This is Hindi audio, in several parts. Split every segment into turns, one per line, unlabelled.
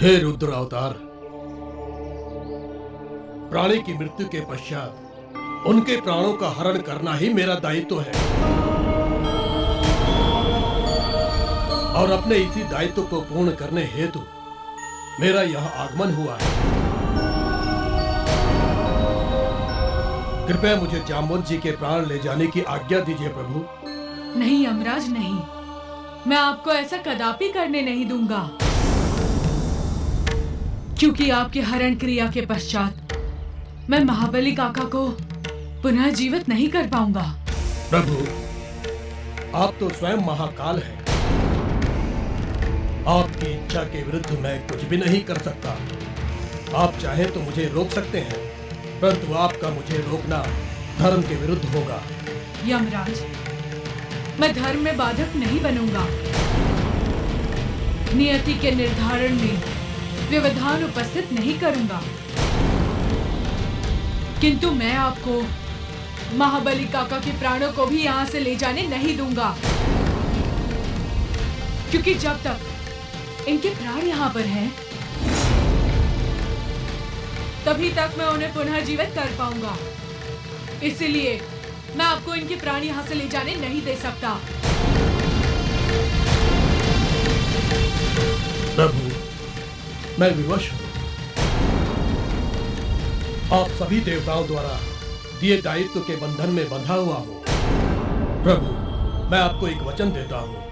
हे रुद्र अवतार, प्राणी की मृत्यु के पश्चात उनके प्राणों का हरण करना ही मेरा दायित्व है और अपने इसी दायित्व को पूर्ण करने हेतु मेरा यह आगमन हुआ है। कृपया मुझे जाम्बुवन जी के प्राण ले जाने की आज्ञा दीजिए प्रभु।
नहीं यमराज नहीं, मैं आपको ऐसा कदापि करने नहीं दूंगा, क्योंकि आपके हरण क्रिया के पश्चात मैं महाबली काका को पुनः जीवित नहीं कर पाऊंगा।
प्रभु, आप तो स्वयं महाकाल हैं। आपकी इच्छा के विरुद्ध मैं कुछ भी नहीं कर सकता। आप चाहें तो मुझे रोक सकते हैं, परंतु आपका मुझे रोकना धर्म के विरुद्ध होगा।
यमराज, मैं धर्म में बाधक नहीं बनूंगा। नियति के निर्धारण में व्यवधान उपस्थित नहीं करूंगा, किंतु मैं आपको महाबली काका के प्राणों को भी यहाँ से ले जाने नहीं दूंगा, क्योंकि जब तक इनके प्राण यहाँ पर हैं, तभी तक मैं उन्हें पुनः जीवित कर पाऊंगा। इसलिए मैं आपको इनके प्राण यहाँ से ले जाने नहीं दे सकता।
प्रभु, मैं विवश हूँ। आप सभी देवताओं द्वारा दिए दायित्व के बंधन में बंधा हुआ हूँ। प्रभु, मैं आपको एक वचन देता हूँ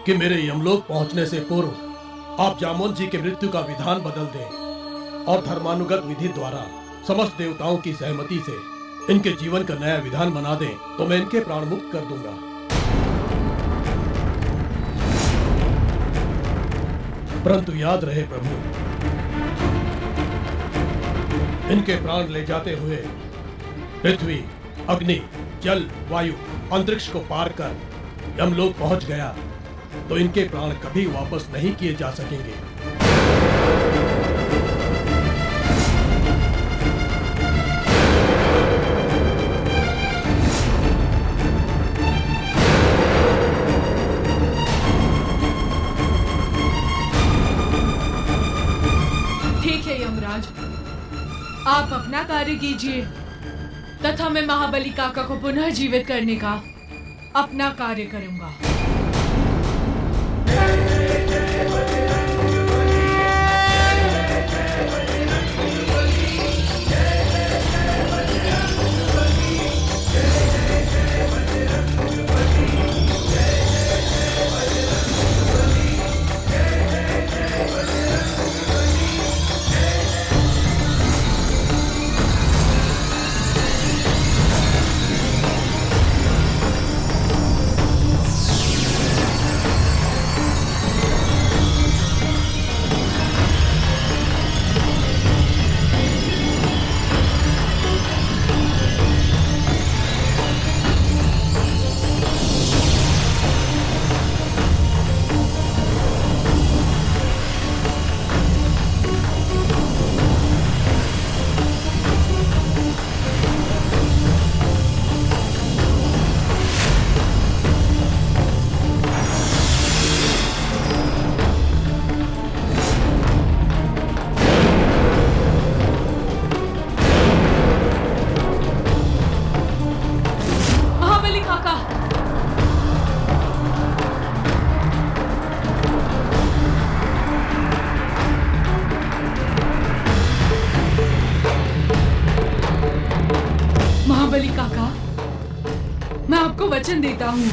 कि मेरे यमलोक पहुंचने से पूर्व आप जाम्बुवन जी के मृत्यु का विधान बदल दें और धर्मानुगत विधि द्वारा समस्त देवताओं की सहमति से इनके जीवन का नया विधान बना दें, तो मैं इनके प्राण मुक्त कर दूंगा। परंतु याद रहे प्रभु, इनके प्राण ले जाते हुए पृथ्वी, अग्नि, जल, वायु, अंतरिक्ष को पार कर यमलोक पहुंच गया तो इनके प्राण कभी वापस नहीं किए जा सकेंगे।
ठीक है यमराज, आप अपना कार्य कीजिए तथा मैं महाबली काका को पुनः जीवित करने का अपना कार्य करूंगा। महाबली काका, मैं आपको वचन देता हूँ,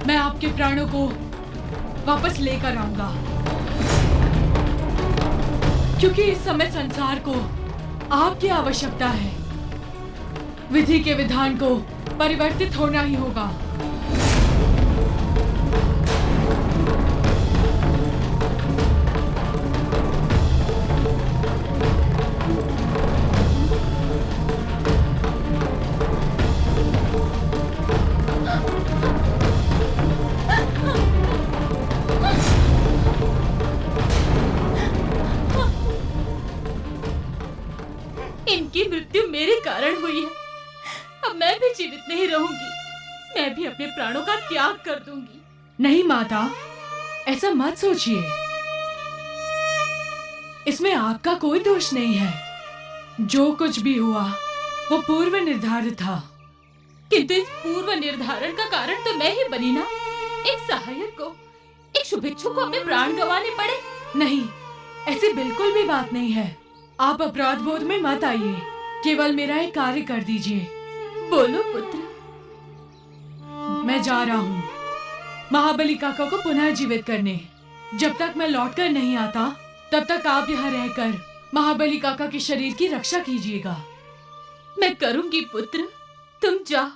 मैं आपके प्राणों को वापस लेकर आऊंगा, क्योंकि इस समय संसार को आपकी आवश्यकता है। विधि के विधान को परिवर्तित होना ही होगा।
इनकी मृत्यु मेरे कारण हुई है, अब मैं भी जीवित नहीं रहूंगी। मैं भी अपने प्राणों का त्याग कर दूंगी।
नहीं माता, ऐसा मत सोचिए। इसमें आपका कोई दोष नहीं है। जो कुछ भी हुआ वो पूर्व निर्धारित था।
किंतु इस पूर्व निर्धारण का कारण तो मैं ही बनी ना। एक सहायक को, एक शुभेच्छुक को अपने प्राण गंवाने पड़े।
नहीं, ऐसी बिल्कुल भी बात नहीं है। आप अपराध बोध में मत आइए, केवल मेरा एक कार्य कर दीजिए।
बोलो पुत्र।
मैं जा रहा हूँ महाबली काका को पुनः जीवित करने। जब तक मैं लौटकर नहीं आता तब तक आप यहाँ रहकर महाबली काका के शरीर की रक्षा कीजिएगा।
मैं करूंगी पुत्र, तुम जाओ।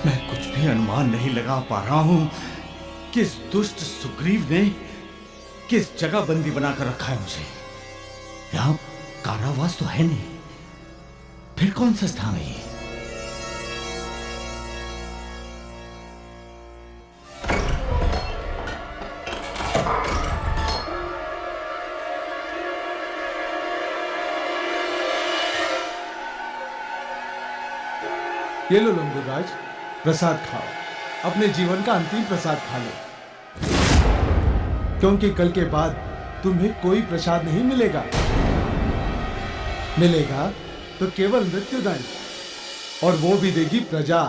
मैं कुछ भी अनुमान नहीं लगा पा रहा हूं कि इस दुष्ट सुग्रीव ने किस जगह बंदी बनाकर रखा है मुझे। यहां कारावास तो है नहीं, फिर कौन सा स्थान है ये?
ये लो लंबूराज, प्रसाद खाओ। अपने जीवन का अंतिम प्रसाद खा लो, क्योंकि कल के बाद तुम्हें कोई प्रसाद नहीं मिलेगा। मिलेगा तो केवल मृत्युदंड, और वो भी देगी प्रजा।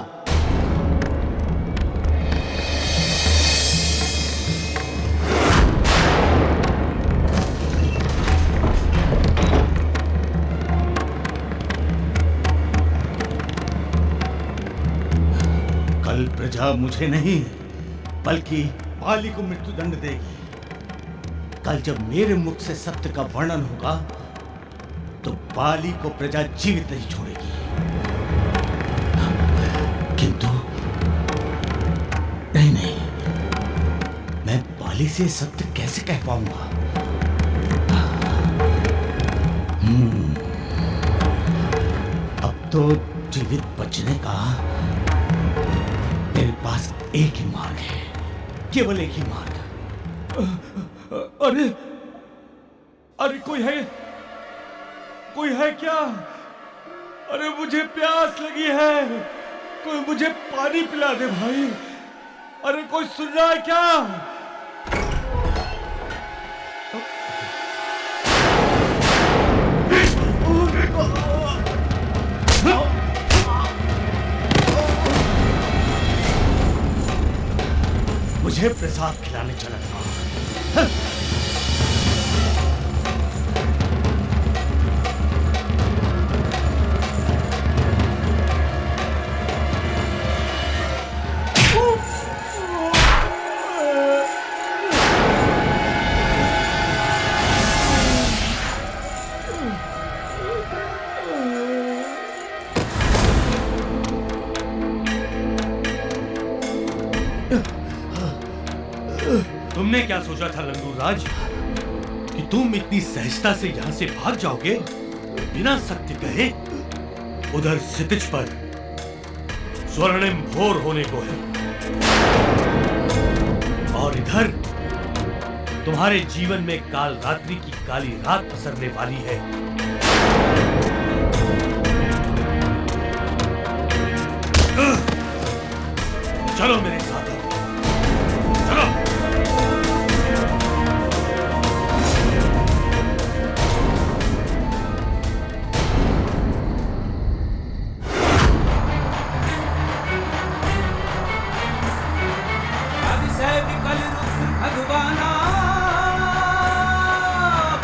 कल प्रजा मुझे नहीं बल्कि बाली को मृत्युदंड देगी। कल जब मेरे मुख से सत्य का वर्णन होगा तो बाली को प्रजा जीवित नहीं छोड़ेगी। किंतु नहीं, मैं बाली से सत्य कैसे कह पाऊंगा? अब तो जीवित बचने का मेरे पास एक ही मार्ग है, केवल एक ही मार्ग।
अरे अरे, कोई है क्या? अरे मुझे प्यास लगी है, कोई मुझे पानी पिला दे भाई। अरे कोई सुन रहा है क्या?
मुझे प्रसाद खिलाने चला था।
तुमने क्या सोचा था लंगूराज कि तुम इतनी सहजता से यहां से भाग जाओगे बिना सत्य कहे? उधर क्षितिज पर स्वर्णिम भोर होने को है और इधर तुम्हारे जीवन में काल रात्रि की काली रात पसरने वाली है। चलो मेरे साथ, चलो।
भगवाना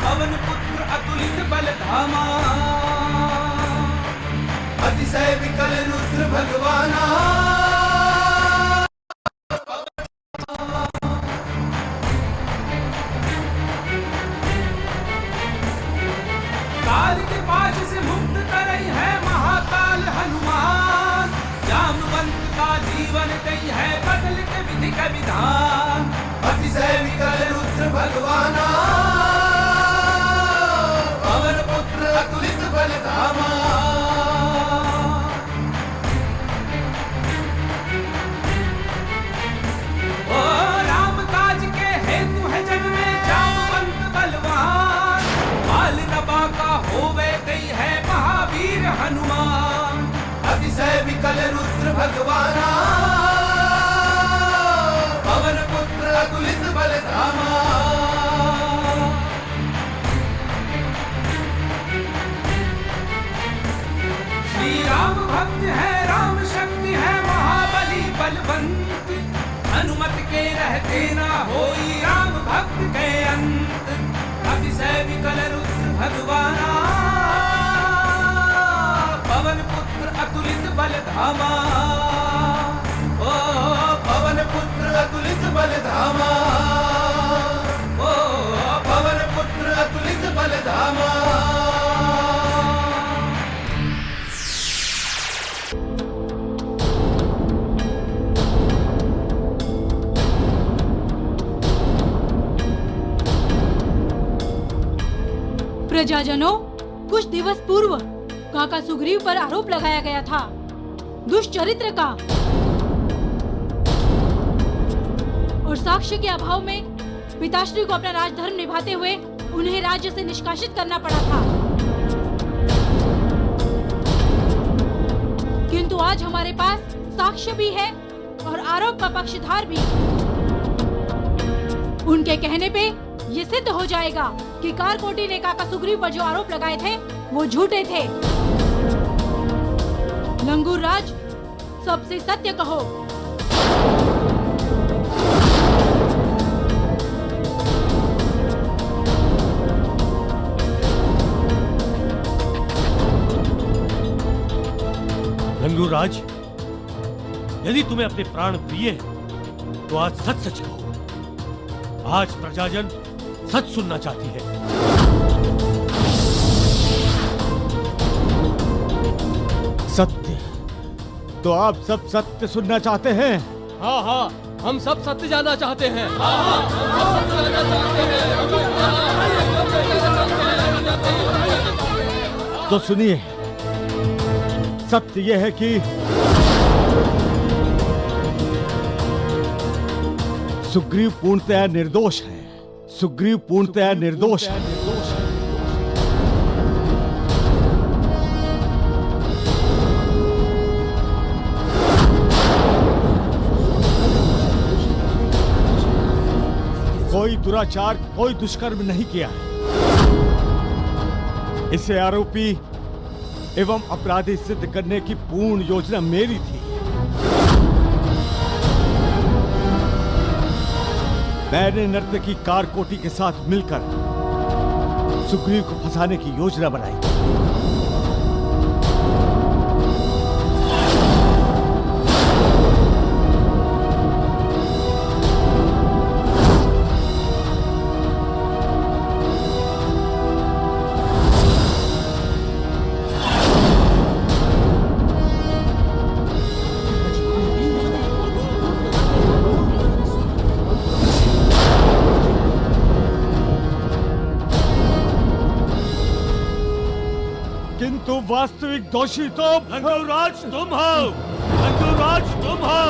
पवन पुत्र अतुलित बल धामा, अतिशय विकल रुद्र भगवाना। काल के पाश से मुक्त करई है महाकाल हनुमान, जामवंत का जीवन दई है बदल के विधि का विधान। अतिशय विकल रुद्र भगवाना पवन पुत्र अतुलित बल धामा। ओ राम काज के हेतु है जग में जामवंत बलवान, बाल नबा का होवे गई है महावीर हनुमान। अतिशय विकल रुद्र भगवाना, पवन पुत्र अतुलित बल धामा। श्री राम भक्त है, राम शक्ति है, महाबली बलवंत, अनुमत के रहते ना होई राम भक्त के अंत। अतिशय विकल रुद्र भगवाना, पवन पुत्र अतुलित बल धामा। ओ पवन पुत्र अतुलित बल धामा, ओ पवन पुत्र अतुलित बल धामा।
प्रजाजनों, कुछ दिवस पूर्व काका सुग्रीव पर आरोप लगाया गया था दुष्चरित्र का, और साक्ष्य के अभाव में पिताश्री को अपना राजधर्म निभाते हुए उन्हें राज्य से निष्कासित करना पड़ा था। किंतु आज हमारे पास साक्ष्य भी है और आरोप का पक्षधार भी। उनके कहने पे ये सिद्ध हो जाएगा कि कारकोटी ने काका सुग्रीव पर जो आरोप लगाए थे वो झूठे थे। लंगूर राज, सबसे सत्य कहो।
लंगूराज, यदि तुम्हें अपने प्राण प्रिय हैं, तो आज सच सच कहो। आज प्रजाजन सच सुनना चाहती है।
सत्य? तो आप सब सत्य सुनना चाहते हैं?
हाँ हाँ, हम सब सत्य जानना चाहते हैं।
तो सुनिए, सत्य यह है कि सुग्रीव पूर्णतया निर्दोष है। सुग्रीव पूर्णतया निर्दोष है। कोई दुराचार, कोई दुष्कर्म नहीं किया है। इसे आरोपी एवं अपराधी सिद्ध करने की पूर्ण योजना मेरी थी। मैंने नर्तकी कारकोटी के साथ मिलकर सुग्रीव को फंसाने की योजना बनाई। किंतु वास्तविक दोषी तो
लंगूराज तुम हो। लंगूराज तुम हो।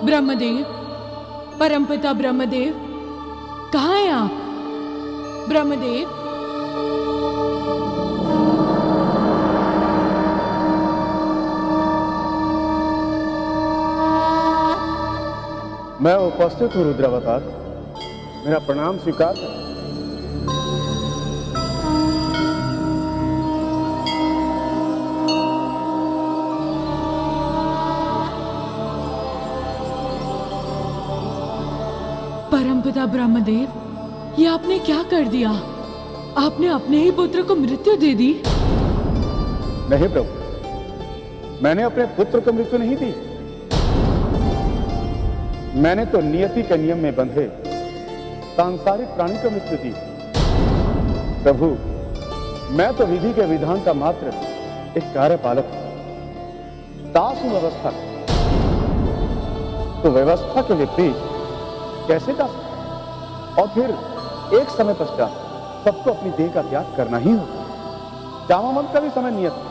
ब्रह्मदेव, परमपिता ब्रह्मदेव, कहाँ हैं आप? ब्रह्मदेव,
मैं उपस्थित हूँ रुद्रावतार, मेरा प्रणाम स्वीकार करें।
परमपिता ब्रह्मदेव, ये आपने क्या कर दिया? आपने अपने ही पुत्र को मृत्यु दे दी।
नहीं प्रभु, मैंने अपने पुत्र को मृत्यु नहीं दी। मैंने तो नियति के नियम में बंधे सांसारिक प्राणी को मृत्यु दी। प्रभु, मैं तो विधि के विधान का मात्र एक कार्यपालक हूं, दास हूं व्यवस्था का। तो व्यवस्था के विपरीत कैसे दास? और फिर एक समय पश्चात सबको अपनी देह का त्याग करना ही होगा। जामावंत का भी समय नियत है,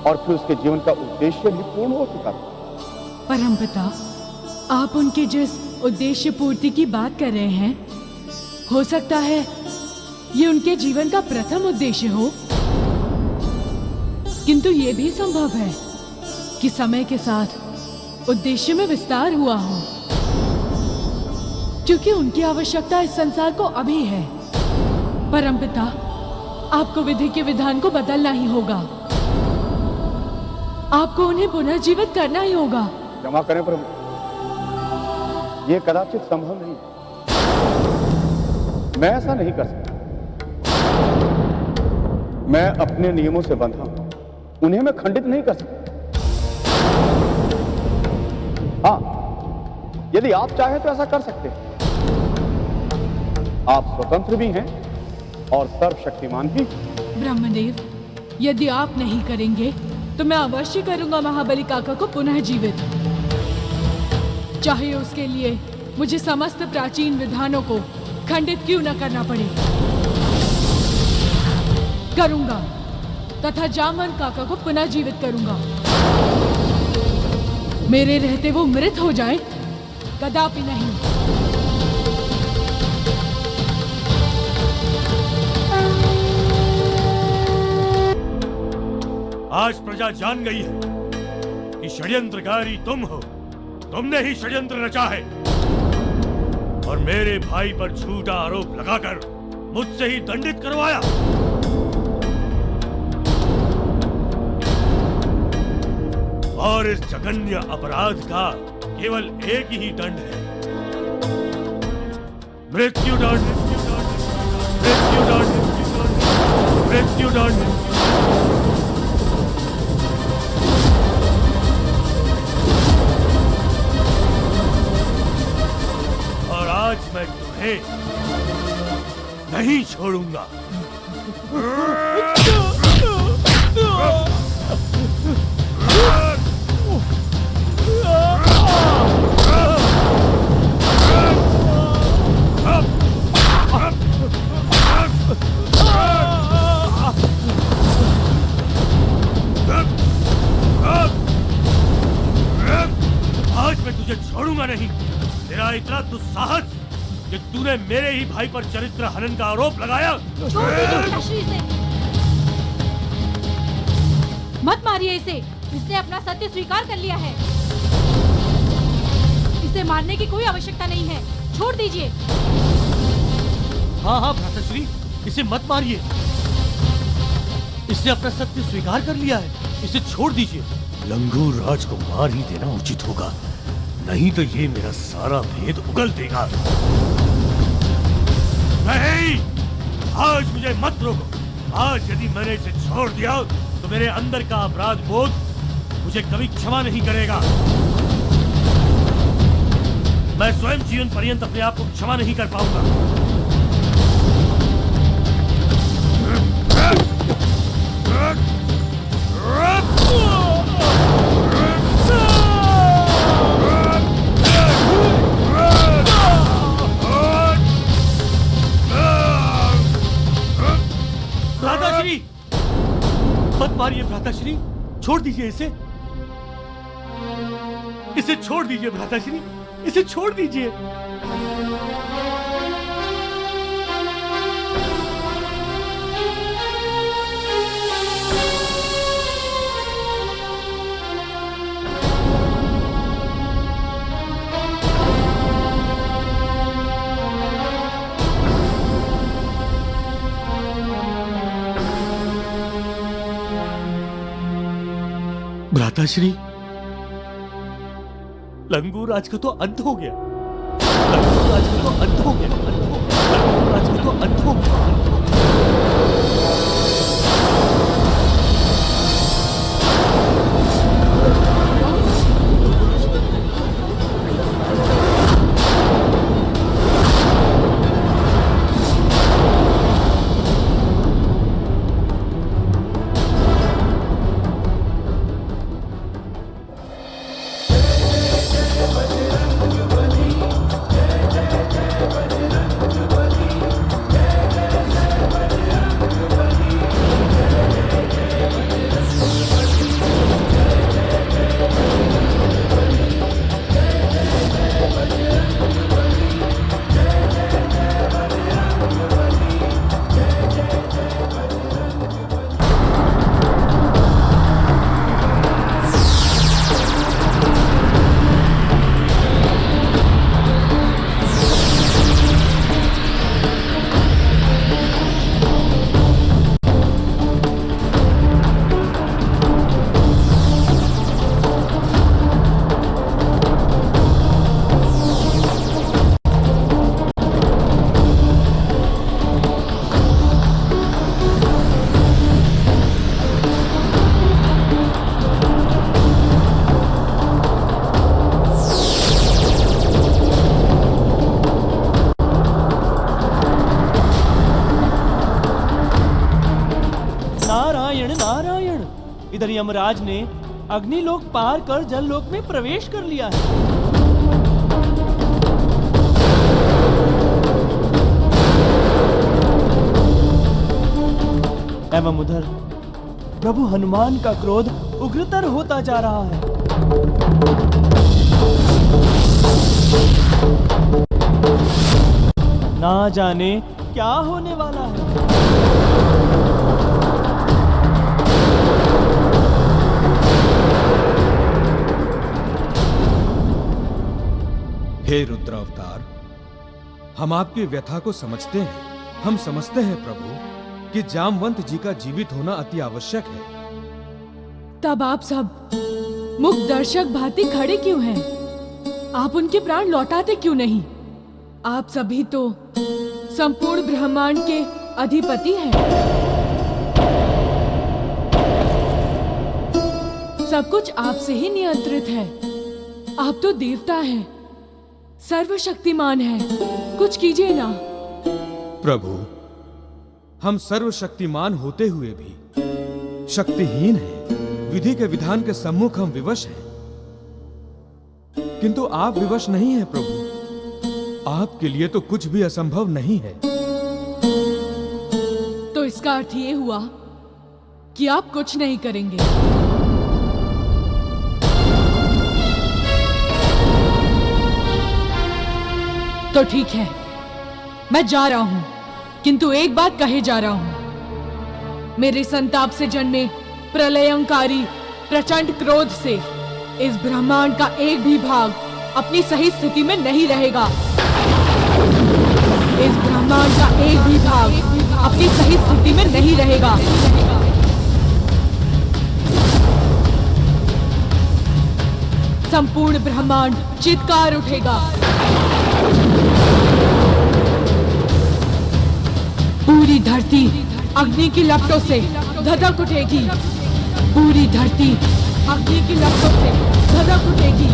और फिर उसके जीवन का उद्देश्य भी पूर्ण हो चुका था।
परमपिता, आप उनके जिस उद्देश्य पूर्ति की बात कर रहे हैं, हो सकता है ये उनके जीवन का प्रथम उद्देश्य हो, किंतु ये भी संभव है कि समय के साथ उद्देश्य में विस्तार हुआ हो, क्योंकि उनकी आवश्यकता इस संसार को अभी है। परमपिता, आपको विधि के विधान को बदलना ही होगा, आपको उन्हें पुनर्जीवित करना ही होगा।
क्षमा करें प्रभु, यह कदाचित संभव नहीं। मैं ऐसा नहीं कर सकता। मैं अपने नियमों से बंधा हूं, उन्हें मैं खंडित नहीं कर सकता। हाँ, यदि आप चाहें तो ऐसा कर सकते हैं। आप स्वतंत्र भी हैं और सर्वशक्तिमान भी।
ब्रह्मदेव, यदि आप नहीं करेंगे तो मैं अवश्य करूंगा महाबली काका को पुनः जीवित, चाहे उसके लिए मुझे समस्त प्राचीन विधानों को खंडित क्यों न करना पड़े। करूंगा तथा जामवंत काका को पुनः जीवित करूंगा। मेरे रहते वो मृत हो जाए, कदापि नहीं।
आज प्रजा जान गई है कि षड्यंत्रकारी तुम हो। तुमने ही षड्यंत्र रचा है और मेरे भाई पर झूठा आरोप लगाकर मुझसे ही दंडित करवाया। और इस जघन्य अपराध का केवल एक ही दंड है, मृत्युदंड, मृत्युदंड, मृत्युदंड। और आज मैं तुम्हें नहीं छोड़ूंगा। आज मैं तुझे छोड़ूंगा नहीं। तेरा इतना दुस्साहस कि तूने मेरे ही भाई पर चरित्र हनन का आरोप लगाया।
छोड़ दीजिए पिताश्री इसे। मत मारिए इसे, इसने अपना सत्य स्वीकार कर लिया है। इसे मारने की कोई आवश्यकता नहीं है, छोड़ दीजिए।
हाँ हाँ भ्राताश्री, इसे मत मारिए। इसने अपना सत्य स्वीकार कर लिया है, इसे छोड़ दीजिए। लंगूर राज को मार ही देना उचित होगा, नहीं तो ये मेरा सारा भेद उगल देगा। नहीं, आज मुझे मत रोको। आज यदि मैंने इसे छोड़ दिया तो मेरे अंदर का अपराध बोध मुझे कभी क्षमा नहीं करेगा। मैं स्वयं जीवन पर्यंत अपने आप को क्षमा नहीं कर पाऊंगा। भ्राताश्री, मत मारिए भ्राताश्री, छोड़ दीजिए इसे। इसे छोड़ दीजिए भ्राताश्री, इसे छोड़ दीजिए। भ्राताश्री, लंगूर राज का तो अंत हो गया। लंगूर राज का तो अंत हो गया। लंगूर राज का तो अंत हो गया।
यमराज ने अग्निलोक पार कर जललोक में प्रवेश कर लिया है। एवं उधर प्रभु हनुमान का क्रोध उग्रतर होता जा रहा है। ना जाने क्या होने वाला है।
हे रुद्र अवतार, हम आपकी व्यथा को समझते हैं। हम समझते हैं प्रभु कि जामवंत जी का जीवित होना अति आवश्यक है।
तब आप सब मुख दर्शक भांति खड़े क्यों हैं? आप उनके प्राण लौटाते क्यों नहीं? आप सभी तो संपूर्ण ब्रह्मांड के अधिपति हैं। सब कुछ आपसे ही नियंत्रित है। आप तो देवता हैं, सर्वशक्तिमान हैं। कुछ कीजिए ना।
प्रभु, हम सर्वशक्तिमान होते हुए भी शक्तिहीन हैं। विधि के विधान के सम्मुख हम विवश हैं, किंतु आप विवश नहीं हैं प्रभु। आपके लिए तो कुछ भी असंभव नहीं है।
तो इसका अर्थ ये हुआ कि आप कुछ नहीं करेंगे। तो ठीक है, मैं जा रहा हूं, किंतु एक बात कहे जा रहा हूं। मेरे संताप से जन्मे प्रलयंकारी प्रचंड क्रोध से इस ब्रह्मांड का एक भी भाग अपनी सही स्थिति में नहीं रहेगा। इस ब्रह्मांड का एक भी भाग अपनी सही स्थिति में नहीं रहेगा। संपूर्ण ब्रह्मांड चित्कार उठेगा। पूरी धरती अग्नि की लपटों से धधक उठेगी। पूरी धरती अग्नि की लपटों से धधक उठेगी।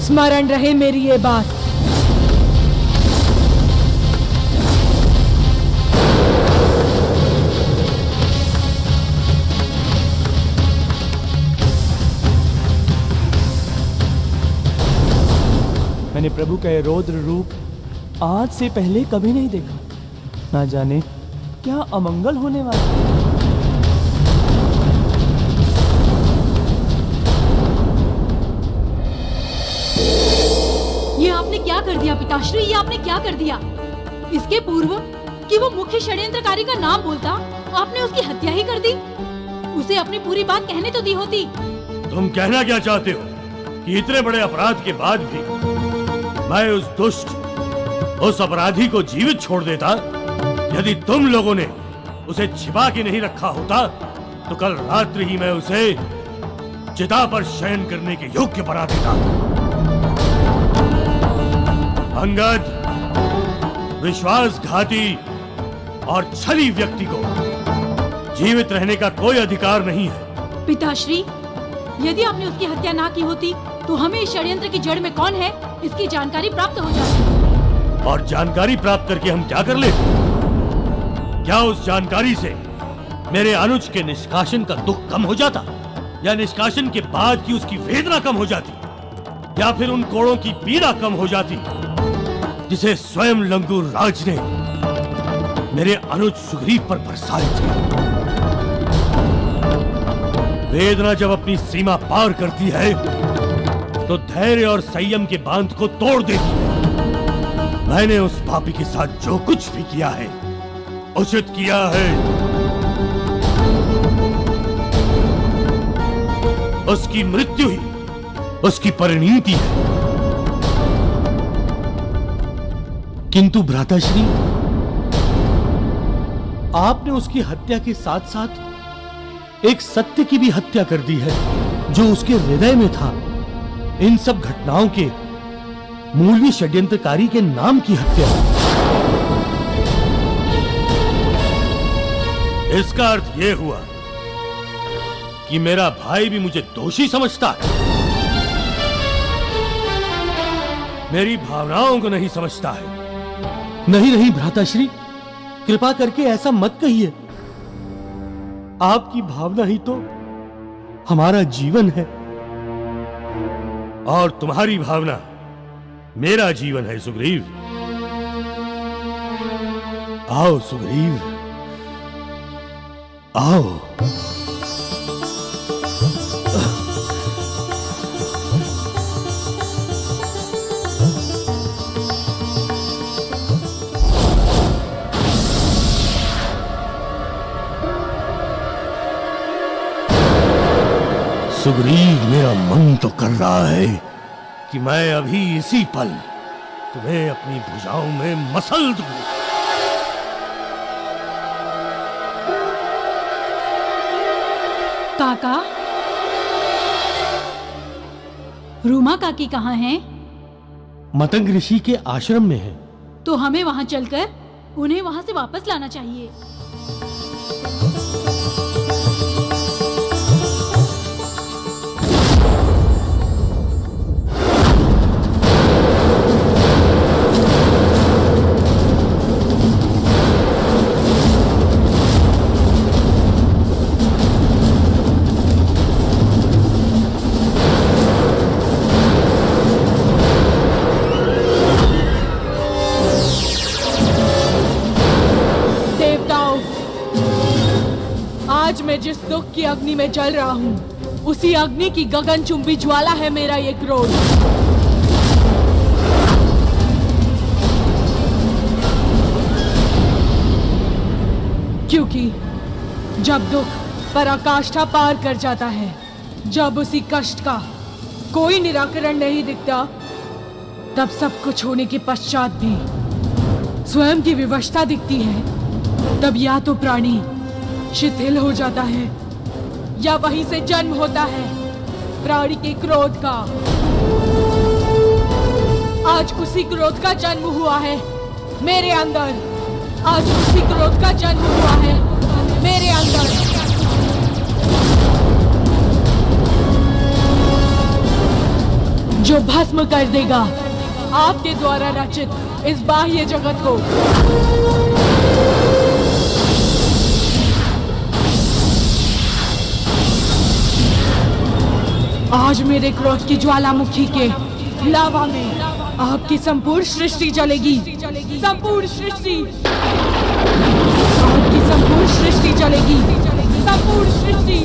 स्मरण रहे मेरी ये बात।
मैंने प्रभु का ये रौद्र रूप आज से पहले कभी नहीं देखा। ना जाने क्या अमंगल होने वाला है।
ये आपने क्या कर दिया पिताश्री? ये आपने क्या कर दिया? इसके पूर्व कि वो मुख्य षड्यंत्रकारी का नाम बोलता, आपने उसकी हत्या ही कर दी। उसे अपनी पूरी बात कहने तो दी होती।
तुम कहना क्या चाहते हो कि इतने बड़े अपराध के बाद भी मैं उस दुष्ट, उस अपराधी को जीवित छोड़ देता? यदि तुम लोगों ने उसे छिपा के नहीं रखा होता तो कल रात्रि ही मैं उसे चिता पर शयन करने के योग्य बना देता। अंगद, विश्वासघाती और छली व्यक्ति को जीवित रहने का कोई अधिकार नहीं है।
पिताश्री, यदि आपने उसकी हत्या ना की होती तो हमें इस षड्यंत्र की जड़ में कौन है इसकी जानकारी प्राप्त हो जाती।
और जानकारी प्राप्त करके हम क्या कर लेते? क्या उस जानकारी से मेरे अनुज के निष्कासन का दुख कम हो जाता, या निष्कासन के बाद की उसकी वेदना कम हो जाती, या फिर उन कोड़ों की पीड़ा कम हो जाती जिसे स्वयं लंगूर राज ने मेरे अनुज सुग्रीव पर बरसाई थी। वेदना जब अपनी सीमा पार करती है तो धैर्य और संयम के बांध को तोड़ देती है। मैंने उस पापी के साथ जो कुछ भी किया है उचित किया है। उसकी मृत्यु ही उसकी परिणति है। किंतु भ्राताश्री, आपने उसकी हत्या के साथ साथ एक सत्य की भी हत्या कर दी है जो उसके हृदय में था। इन सब घटनाओं के मूलवी षड्यंत्रकारी के नाम की हत्या। इसका अर्थ यह हुआ कि मेरा भाई भी मुझे दोषी समझता है। मेरी भावनाओं को नहीं समझता है।
नहीं नहीं भ्राताश्री, कृपा करके ऐसा मत कहिए। आपकी भावना ही तो हमारा जीवन है।
और तुम्हारी भावना मेरा जीवन है सुग्रीव। आओ सुग्रीव, आओ। सुग्रीव, मेरा मन तो कर रहा है कि मैं अभी इसी पल तुम्हें अपनी भुजाओं में मसल दूं।
काका, रूमा काकी कहाँ हैं?
मतंग ऋषि के आश्रम में है।
तो हमें वहाँ चलकर उन्हें वहाँ से वापस लाना चाहिए।
आज मैं जिस दुख की अग्नि में जल रहा हूँ, उसी अग्नि की गगनचुंबी ज्वाला है मेरा ये क्रोध। क्योंकि जब दुख पराकाष्ठा पार कर जाता है, जब उसी कष्ट का कोई निराकरण नहीं दिखता, तब सब कुछ होने के पश्चात भी स्वयं की विवशता दिखती है। तब या तो प्राणी शिथिल हो जाता है या वहीं से जन्म होता है प्राणी के क्रोध का। आज उसी क्रोध का जन्म हुआ है मेरे अंदर। आज उसी क्रोध का जन्म हुआ है मेरे अंदर। जो भस्म कर देगा आपके द्वारा रचित इस बाह्य जगत को। आज मेरे क्रोध की ज्वालामुखी के लावा में आपकी संपूर्ण सृष्टि जलेगी। संपूर्ण सृष्टि, आपकी संपूर्ण सृष्टि जलेगी। संपूर्ण सृष्टि।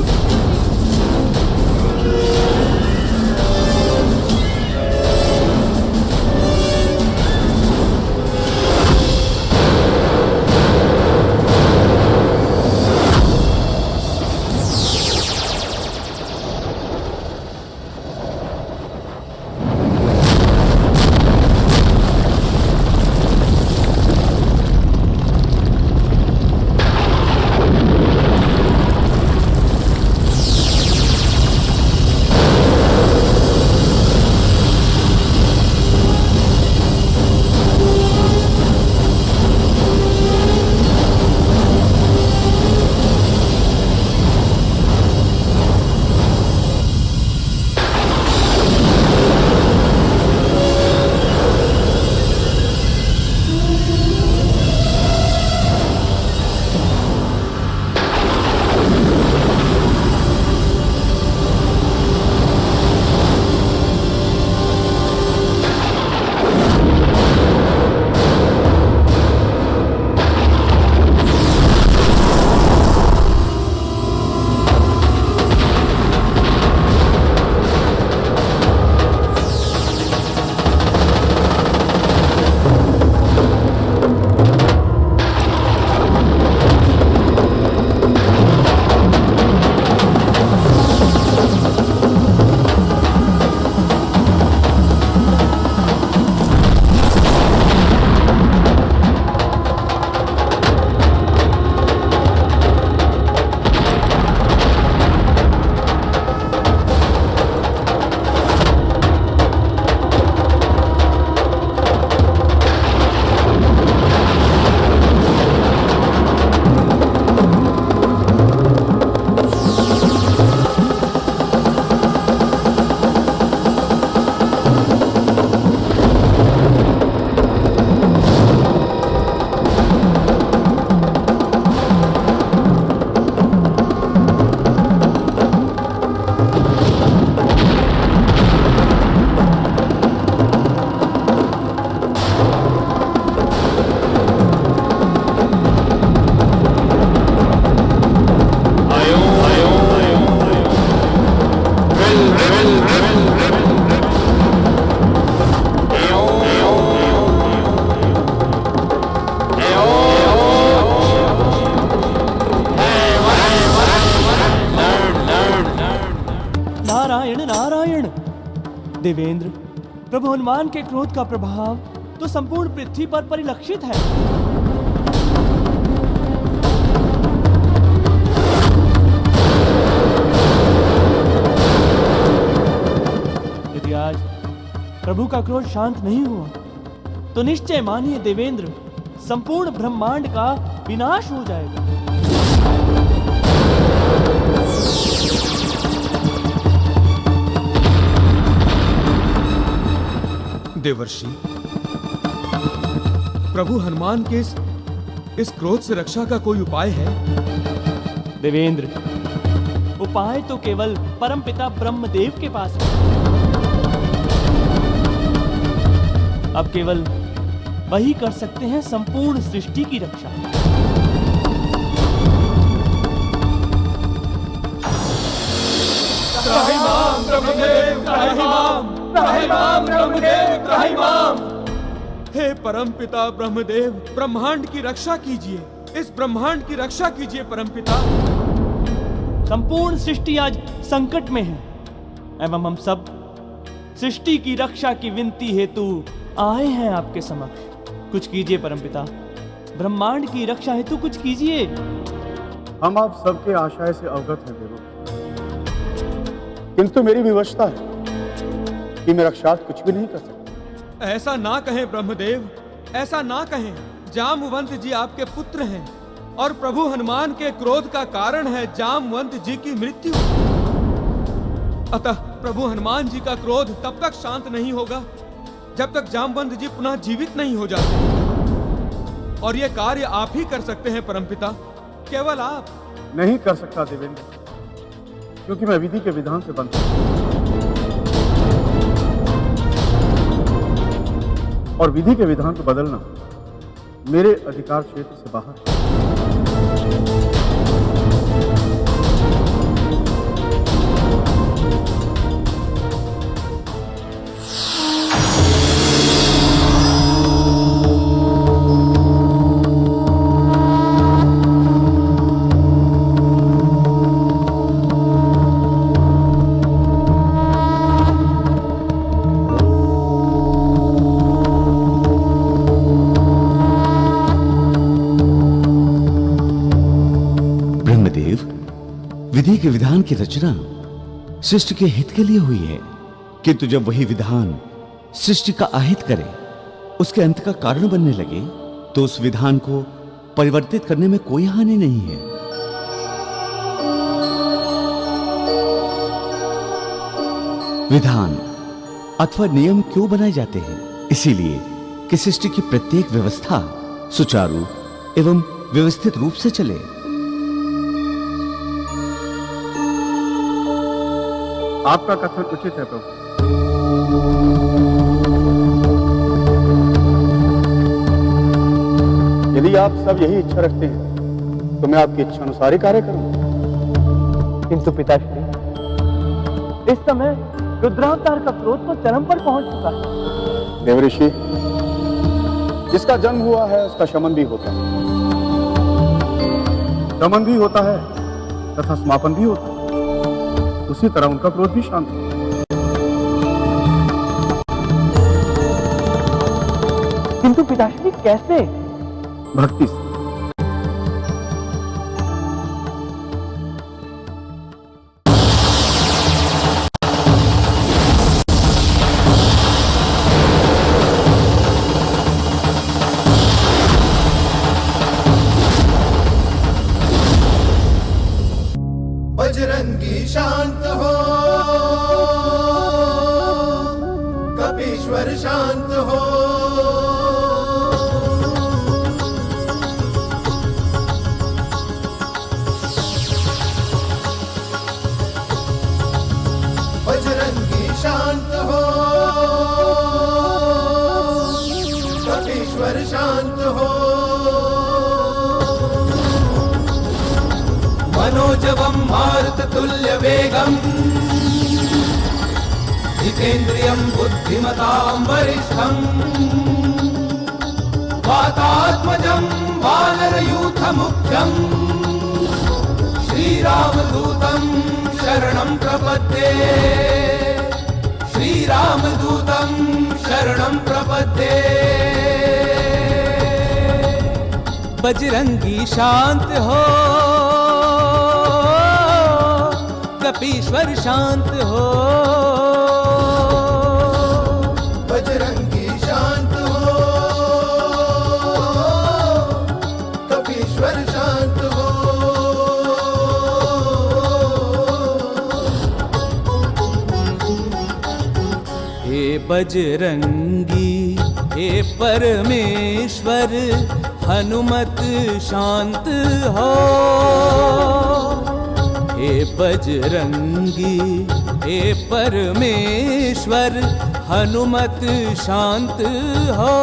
देवेंद्र, प्रभु हनुमान के क्रोध का प्रभाव तो संपूर्ण पृथ्वी पर परिलक्षित है। यदि आज प्रभु का क्रोध शांत नहीं हुआ तो निश्चय मानिए देवेंद्र, संपूर्ण ब्रह्मांड का विनाश हो जाएगा।
देवर्षि, प्रभु हनुमान के इस क्रोध से रक्षा का कोई उपाय है?
देवेंद्र, उपाय तो केवल परमपिता ब्रह्मदेव के पास है। अब केवल वही कर सकते हैं संपूर्ण सृष्टि की रक्षा।
त्राहिमाम ब्रह्मदेव, त्राहिमाम, त्राहिमाम ब्रह्मदेव, त्राहिमाम। हे परमपिता ब्रह्मदेव, ब्रह्मांड की रक्षा कीजिए, इस ब्रह्मांड की रक्षा कीजिए परमपिता।
संपूर्ण सृष्टि आज संकट में है एवं हम सब सृष्टि की रक्षा की विनती हेतु आए हैं आपके समक्ष। कुछ कीजिए परमपिता, ब्रह्मांड की रक्षा हेतु कुछ कीजिए।
हम आप सबके आशय से अवगत हैं देवो, किंतु मेरी विवशता है कि मैं रक्षार्थ कुछ भी नहीं कर सकता।
ऐसा ना कहें ब्रह्मदेव, ऐसा ना कहें। जामवंत जी आपके पुत्र हैं और प्रभु हनुमान के क्रोध का कारण है जामवंत जी की मृत्यु। अतः प्रभु हनुमान जी का क्रोध तब तक शांत नहीं होगा जब तक जामवंत जी पुनः जीवित नहीं हो जाते। और यह कार्य आप ही कर सकते हैं परमपिता, केवल आप।
नहीं कर सकता देवेंद्र, क्योंकि मैं विधि के विधान से बंधा हूं और विधि के विधान को बदलना मेरे अधिकार क्षेत्र से बाहर है।
विधि के विधान की रचना सृष्टि के हित के लिए हुई है, किंतु जब वही विधान सृष्टि का अहित करे, उसके अंत का कारण बनने लगे, तो उस विधान को परिवर्तित करने में कोई हानि नहीं है। विधान अथवा नियम क्यों बनाए जाते हैं? इसीलिए कि सृष्टि की प्रत्येक व्यवस्था सुचारू एवं व्यवस्थित रूप से चले।
आपका कथन उचित है प्रभु। यदि आप सब यही इच्छा रखते हैं तो मैं आपकी इच्छा अनुसार ही कार्य करूंगा।
किंतु पिताश्री, इस समय रुद्रावतार का क्रोध तो चरम पर पहुंच चुका है।
देवऋषि, जिसका जन्म हुआ है उसका शमन भी होता है, दमन भी होता है तथा समापन भी होता है। उसी तरह उनका क्रोध भी शांत है।
किंतु पिताश्री कैसे?
भक्ति से।
बजरंगी शांत हो, कपीश्वर शांत हो, बजरंगी शांत हो, कपीश्वर शांत हो। मनोजवं मारुततुल्य वेगम् जितेन्द्रियं बुद्धिमतां वरिष्ठम् वातात्मजं वानरयूथमुख्यम् श्रीरामदूतं शरणं प्रपद्ये। श्री श्रीरामदूतं शरणं प्रपद्ये।
बजरंगी शांत हो, कपीश्वर शांत हो।
बजरंगी शांत हो, कपीश्वर शांत हो।
हे बजरंगी हे परमेश्वर हनुमत शांत हो। हे बजरंगी हे परमेश्वर हनुमत शांत हो।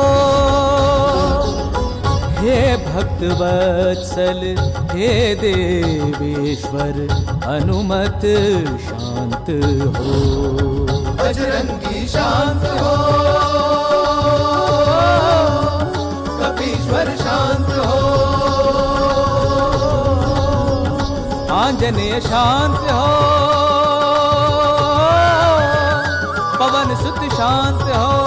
हे भक्तवत्सल हे देवेश्वर हनुमत शांत हो।
बजरंगी शांत हो, कपीश्वर शांत हो।
आंजनेय शांत हो, पवन सुत शांत हो।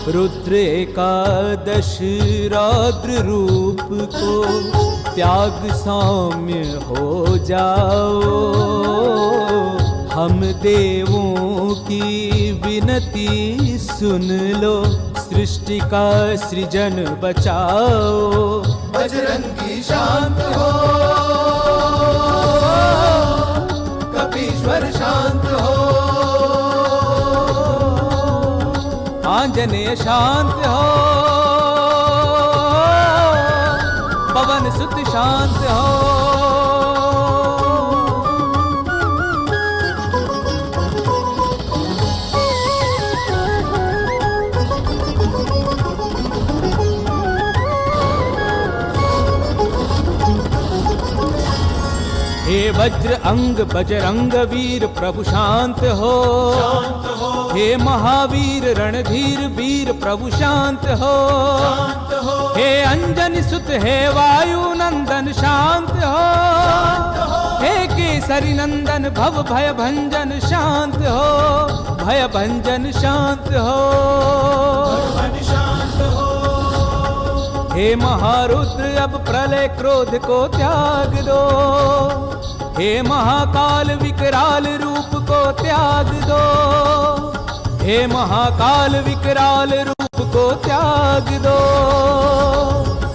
रुद्र एकादश रौद्र रूप को त्याग सौम्य हो जाओ। हम देवों की विनती सुन लो, सृष्टि का सृजन बचाओ।
बजरंगी शांत हो, कपीश्वर शांत हो।
आंजनेय शांत हो, पवन सुत शांत हो। हे वज्र अंग बजरंग वीर प्रभु शांत हो। हे महावीर रणधीर वीर प्रभु शांत हो। हे अंजनी सुत हे वायु नंदन शांत हो। हे केसरी नंदन भव भय भंजन शांत हो। भय भंजन शांत हो। हे महारुद्र अब प्रलय क्रोध को त्याग दो। हे महाकाल विकराल रूप को त्याग दो। हे महाकाल विकराल रूप को त्याग दो।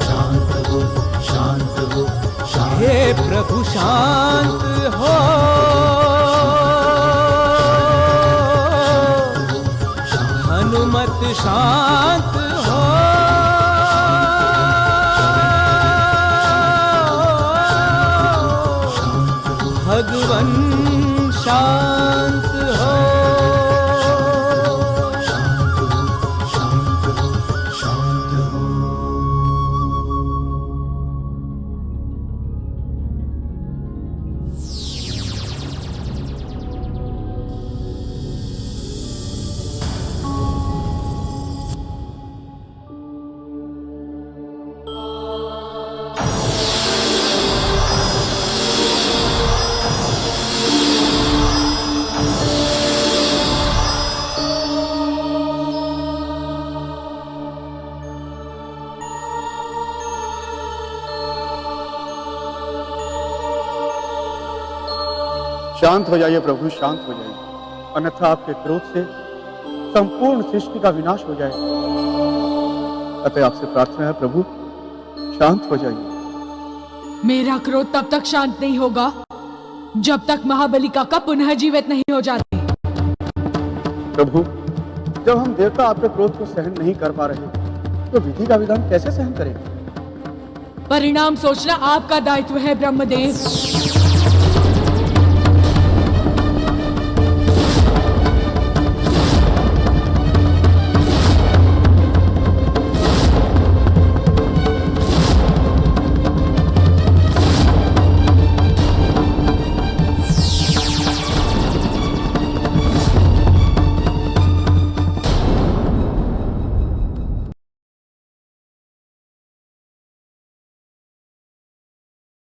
शांत हो, शांत हो, शांत।
हे प्रभु शांत हो। हनुमत शांत हो। भगवन शांत हो।
शांत हो जाइए प्रभु, शांत हो जाइए, अन्यथा आपके क्रोध से संपूर्ण सृष्टि का विनाश हो जाए। अतः आपसे प्रार्थना है प्रभु, शांत हो जाइए।
मेरा क्रोध तब तक शांत नहीं होगा जब तक महाबली काका पुनः जीवित नहीं हो जाते।
प्रभु, जब हम देवता आपके क्रोध को सहन नहीं कर पा रहे तो विधि का विधान कैसे सहन करेंगे?
परिणाम सोचना आपका दायित्व है ब्रह्मदेव।